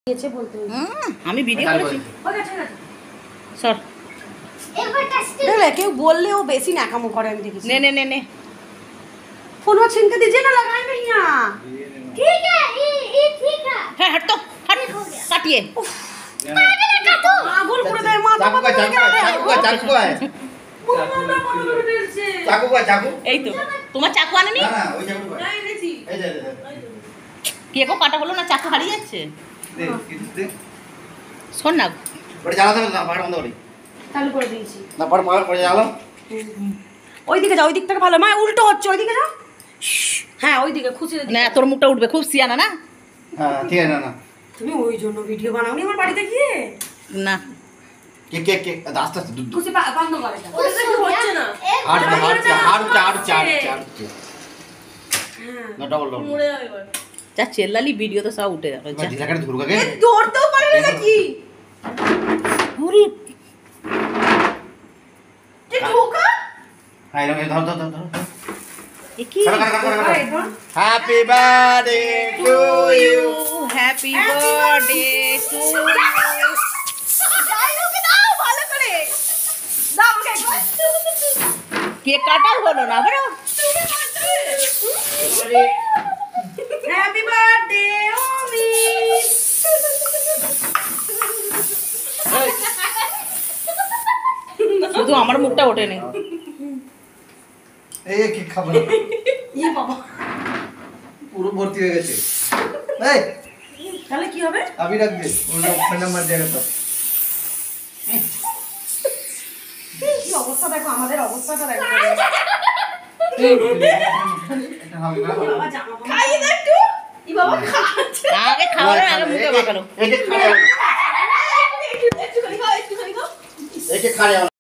আমি ভিডিও করেছি সর কেউ বললেও বেশি ন্যাকামো করে আমি দেখি নে নে নে নে फोन में छीन के दीजिए ना लगाए नहीं यहाँ ठीक है ये ठीक है হ্যাঁ হট তো হট কাটিয়ে आगुल पूरे दे मां चाकू का चाकू এই তো তোমার চাকু আনেনি না ওই চাকু नहीं नहीं এই যে কি এখন কাটা হলো না চাকু হারিয়ে যাচ্ছে দে শোন না বড় জ্বালাতে না পাড় বন্ধ করি चालू कर दीजिए না পাড় পাড় করে জ্বালো ওই দিকে যাও ওই দিক থেকে ভালো মা উল্টো হচ্ছে ওই দিকে যাও হ্যাঁ ওই দিকে খুশি না তোর মুখটা উঠবে খুব সিয়ানা না হ্যাঁ ঠিক আছে না তুমি ওই জন্য ভিডিও বানাওনি আমার বাড়িতে গিয়ে না কে আস্তে আস্তে দুধ খুশি বন্ধ করে দাও ওটা তো হচ্ছে না হাড় না ডবল মরে যাবে এবার যা চেল্লালি ভিডিও তো সব উঠে যাবে যা ঢিলা করে ধরু কাকে দৌড়তেও পারে না নাকি ওরে কি ঠোকা হ্যাঁ ধর এ কি happy birthday to you happy birthday to যাই হোক দাও ভালো করে দাও কেক কাটাও হলো না বড় হ্যাপি বার্থডে ওমি শুধু আমার মুখটা ওঠেনি এই কি খাবার ই বাবা পুরো ভর্তি হয়ে গেছে এই তাহলে কি হবে अभी रख दे वो ठंडा मर जाएगा तो কি অবস্থা দেখো আমাদের অবস্থাটা দেখো বাবা জামা খাইয়ে দে একটু ই বাবা খাচ্ছে আগে খাওয়ার আগে মুখে মাখালো एक एक खा একটু খালি খাও एक एक खा